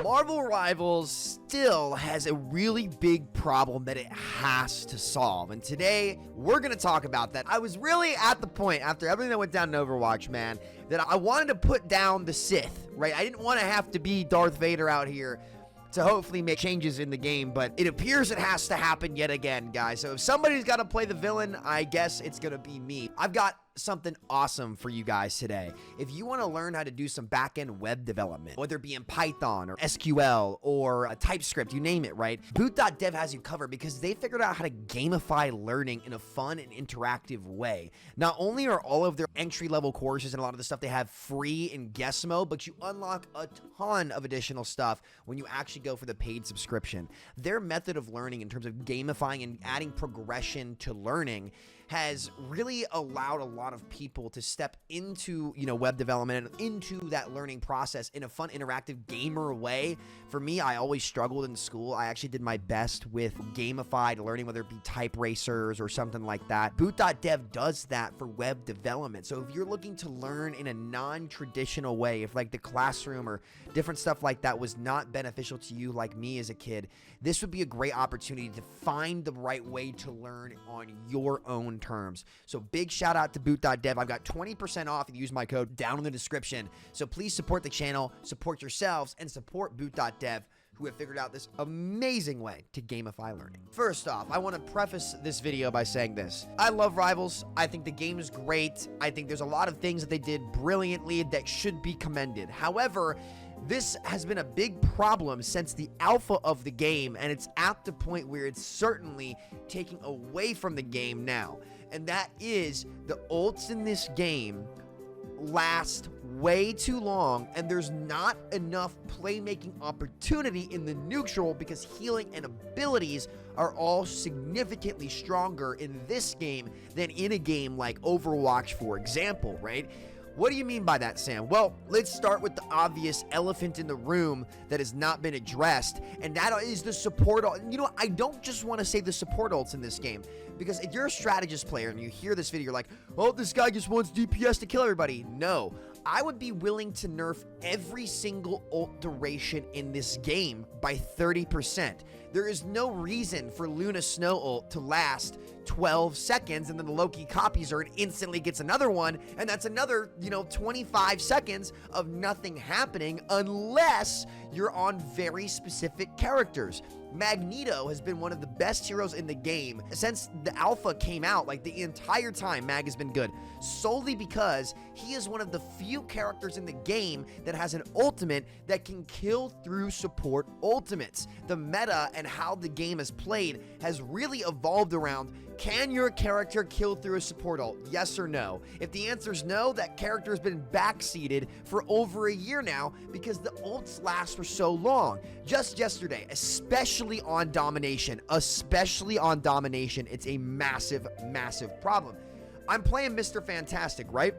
Marvel Rivals still has a really big problem that it has to solve, and today we're going to talk about that. I was really at the point, after everything that went down in Overwatch, man, that I wanted to put down the Sith, right? I didn't want to have to be Darth Vader out here to hopefully make changes in the game, but it appears it has to happen yet again, guys. So if somebody's got to play the villain, I guess it's going to be me. I've got something awesome for you guys today. If you want to learn how to do some back-end web development, whether it be in Python or SQL or a TypeScript, you name it, right? Boot.dev has you covered because they figured out how to gamify learning in a fun and interactive way. Not only are all of their entry-level courses and a lot of the stuff they have free in guest mode, but you unlock a ton of additional stuff when you actually go for the paid subscription. Their method of learning in terms of gamifying and adding progression to learning has really allowed a lot of people to step into, web development and into that learning process in a fun, interactive, gamer way. For me, I always struggled in school. I actually did my best with gamified learning, whether it be type racers or something like that. Boot.dev does that for web development. So if you're looking to learn in a non-traditional way, if like the classroom or different stuff like that was not beneficial to you like me as a kid, this would be a great opportunity to find the right way to learn on your own terms. So big shout out to Boot.dev. I've got 20% off if you use my code down in the description. So please support the channel, support yourselves, and support Boot.dev, who have figured out this amazing way to gamify learning. First off, I want to preface this video by saying this. I love Rivals. I think the game is great. I think there's a lot of things that they did brilliantly that should be commended. However, this has been a big problem since the alpha of the game, and it's at the point where it's certainly taking away from the game now. And that is the ults in this game last way too long, and there's not enough playmaking opportunity in the neutral because healing and abilities are all significantly stronger in this game than in a game like Overwatch, for example, right? What do you mean by that, Sam? Well, let's start with the obvious elephant in the room that has not been addressed, and that is the support ult. I don't just want to say the support ults in this game, because if you're a strategist player and you hear this video, you're like, oh, this guy just wants DPS to kill everybody. No, I would be willing to nerf every single ult duration in this game by 30%. There is no reason for Luna Snow ult to last 12 seconds and then the Loki copies her and instantly gets another one, and that's another, 25 seconds of nothing happening unless you're on very specific characters. Magneto has been one of the best heroes in the game since the alpha came out. Like, the entire time Mag has been good, solely because he is one of the few characters in the game that has an ultimate that can kill through support ultimates. The meta and how the game is played has really evolved around, can your character kill through a support ult? Yes or no? If the answer is no, that character has been backseated for over a year now because the ults last for so long. Just yesterday, especially on domination, it's a massive, massive problem. I'm playing Mr. Fantastic, right?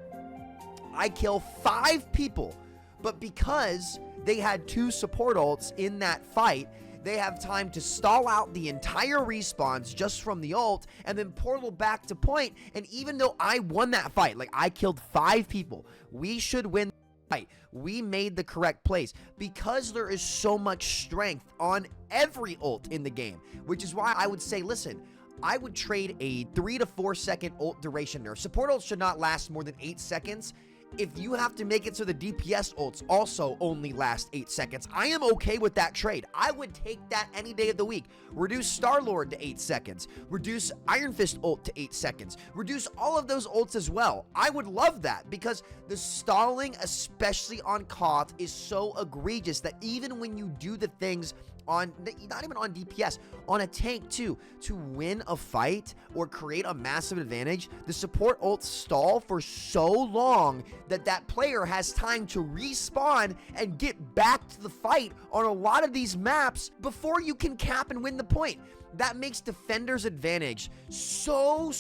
I kill 5 people, but because they had 2 support ults in that fight, they have time to stall out the entire respawns just from the ult and then portal back to point. And even though I won that fight, like I killed 5 people, we should win the fight. We made the correct plays because there is so much strength on every ult in the game, which is why I would say, listen, I would trade a 3 to 4 second ult duration nerf. Support ults should not last more than 8 seconds. If you have to make it so the DPS ults also only last 8 seconds, I am okay with that trade. I would take that any day of the week. Reduce Star-Lord to 8 seconds. Reduce Iron Fist ult to 8 seconds. Reduce all of those ults as well. I would love that because the stalling, especially on Koth, is so egregious that even when you do the things on, not even on DPS, on a tank too, to win a fight or create a massive advantage, the support ults stall for so long that that player has time to respawn and get back to the fight on a lot of these maps before you can cap and win the point. That makes defenders' advantage so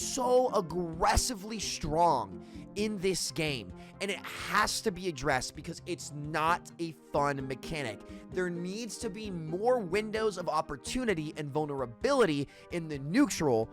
aggressively strong in this game, and it has to be addressed because it's not a fun mechanic. There needs to be more windows of opportunity and vulnerability in the neutral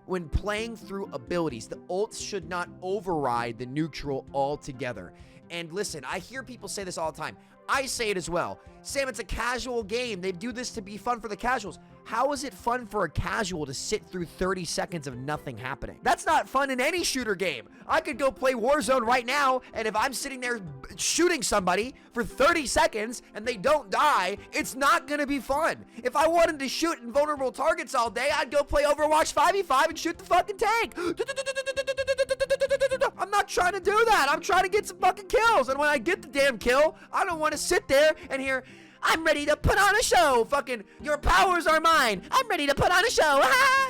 when playing through abilities. The ults should not override the neutral altogether. And listen, I hear people say this all the time. I say it as well. Sam, it's a casual game. They do this to be fun for the casuals. How is it fun for a casual to sit through 30 seconds of nothing happening? That's not fun in any shooter game. I could go play Warzone right now, and if I'm sitting there shooting somebody for 30 seconds and they don't die, it's not gonna be fun. If I wanted to shoot invulnerable targets all day, I'd go play Overwatch 5v5 and shoot the fucking tank. I'm not trying to do that. I'm trying to get some fucking kills. And when I get the damn kill, I don't want to sit there and hear, I'm ready to put on a show. Fucking, your powers are mine. I'm ready to put on a show.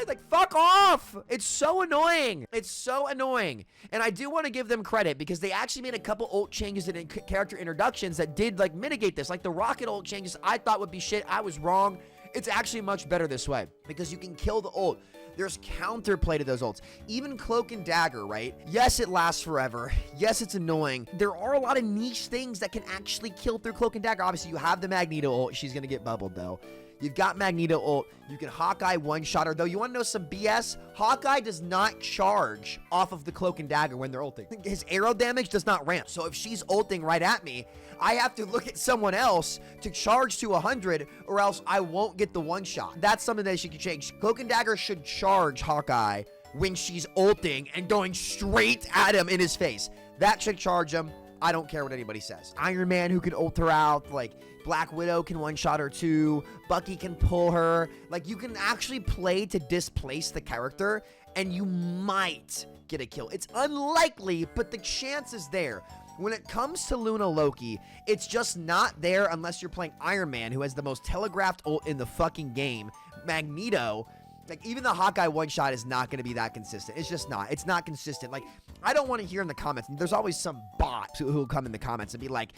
Like, fuck off. It's so annoying. It's so annoying. And I do want to give them credit because they actually made a couple ult changes and character introductions that did, like, mitigate this. Like, the rocket ult changes I thought would be shit. I was wrong. It's actually much better this way because you can kill the ult. There's counterplay to those ults. Even Cloak and Dagger, right? Yes, it lasts forever. Yes, it's annoying. There are a lot of niche things that can actually kill through Cloak and Dagger. Obviously, you have the Magneto ult. She's going to get bubbled, though. You've got Magneto ult. You can Hawkeye one-shot her, though. You want to know some BS? Hawkeye does not charge off of the Cloak and Dagger when they're ulting. His arrow damage does not ramp. So if she's ulting right at me, I have to look at someone else to charge to 100 or else I won't get the one-shot. That's something that she can change. Cloak and Dagger should charge Hawkeye when she's ulting and going straight at him in his face. That should charge him. I don't care what anybody says. Iron Man, who can ult her out, like Black Widow can one-shot her too. Bucky can pull her. Like, you can actually play to displace the character and you might get a kill. It's unlikely, but the chance is there. When it comes to Luna Loki, it's just not there unless you're playing Iron Man, who has the most telegraphed ult in the fucking game. Magneto, like, even the Hawkeye one-shot is not going to be that consistent. It's just not. It's not consistent. Like, I don't want to hear in the comments. There's always some bot who'll come in the comments and be like,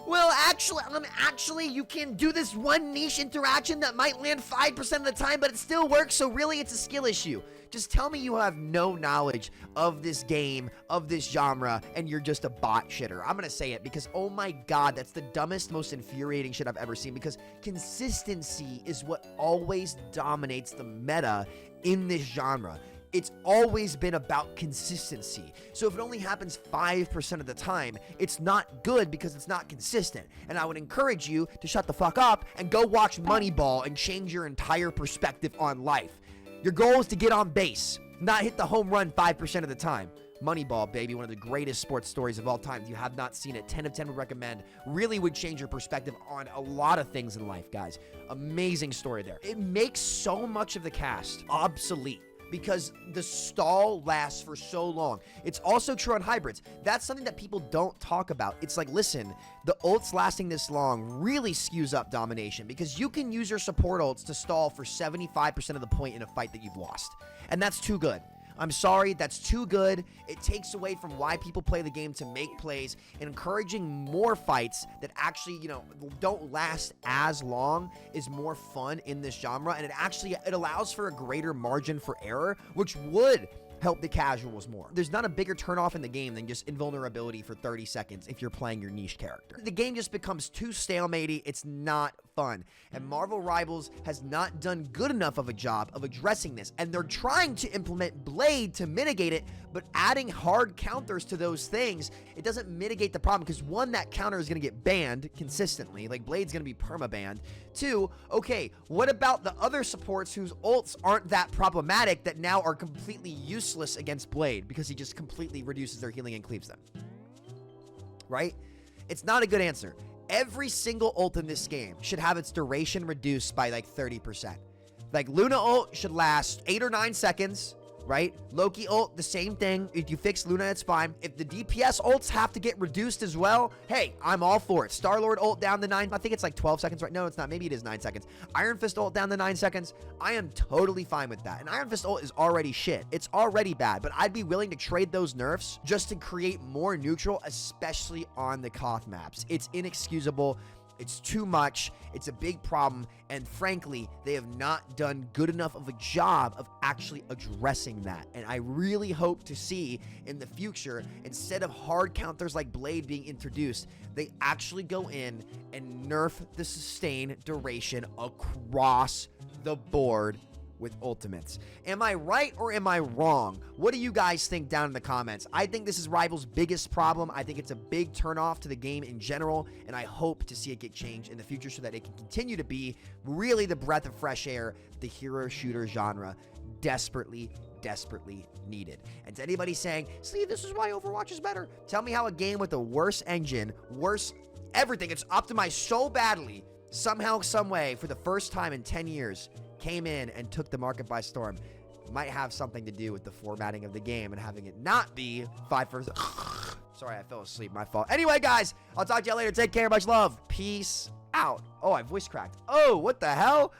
well, actually, you can do this one niche interaction that might land 5% of the time, but it still works, so really it's a skill issue. Just tell me you have no knowledge of this game, of this genre, and you're just a bot shitter. I'm gonna say it because, oh my god, that's the dumbest, most infuriating shit I've ever seen, because consistency is what always dominates the meta in this genre. It's always been about consistency. So if it only happens 5% of the time, it's not good because it's not consistent. And I would encourage you to shut the fuck up and go watch Moneyball and change your entire perspective on life. Your goal is to get on base, not hit the home run 5% of the time. Moneyball, baby, one of the greatest sports stories of all time. If you have not seen it, 10 of 10 would recommend. Really would change your perspective on a lot of things in life, guys. Amazing story there. It makes so much of the cast obsolete because the stall lasts for so long. It's also true on hybrids. That's something that people don't talk about. It's like, listen, the ults lasting this long really skews up domination because you can use your support ults to stall for 75% of the point in a fight that you've lost. And that's too good. I'm sorry, that's too good. It takes away from why people play the game to make plays, and encouraging more fights that actually, don't last as long is more fun in this genre, and it allows for a greater margin for error, which would help the casuals more. There's not a bigger turnoff in the game than just invulnerability for 30 seconds if you're playing your niche character. The game just becomes too stalematy. It's not fun. And Marvel Rivals has not done good enough of a job of addressing this. And they're trying to implement Blade to mitigate it, but adding hard counters to those things, it doesn't mitigate the problem because one, that counter is going to get banned consistently. Like, Blade's going to be perma-banned. Two, okay, what about the other supports whose ults aren't that problematic that now are completely useless against Blade because he just completely reduces their healing and cleaves them? Right? It's not a good answer. Every single ult in this game should have its duration reduced by like 30%. Like, Luna ult should last 8 or 9 seconds, right? Loki ult, the same thing. If you fix Luna, it's fine. If the DPS ults have to get reduced as well, hey, I'm all for it. Star-Lord ult down to 9. I think it's like 12 seconds, right? No, it's not. Maybe it is 9 seconds. Iron Fist ult down to 9 seconds. I am totally fine with that. And Iron Fist ult is already shit. It's already bad, but I'd be willing to trade those nerfs just to create more neutral, especially on the Koth maps. It's inexcusable. It's too much. It's a big problem. And frankly, they have not done good enough of a job of actually addressing that. And I really hope to see in the future, instead of hard counters like Blade being introduced, they actually go in and nerf the sustain duration across the board with Ultimates. Am I right or am I wrong? What do you guys think down in the comments? I think this is Rival's biggest problem. I think it's a big turnoff to the game in general, and I hope to see it get changed in the future so that it can continue to be really the breath of fresh air the hero shooter genre desperately needed. And to anybody saying, Steve, this is why Overwatch is better, tell me how a game with a worse engine, worse everything, it's optimized so badly, somehow, some way, for the first time in 10 years, came in and took the market by storm. Might have something to do with the formatting of the game and having it not be 5 first. Sorry, I fell asleep. My fault. Anyway, guys, I'll talk to you later. Take care. Much love. Peace out. Oh, I voice cracked. Oh, what the hell?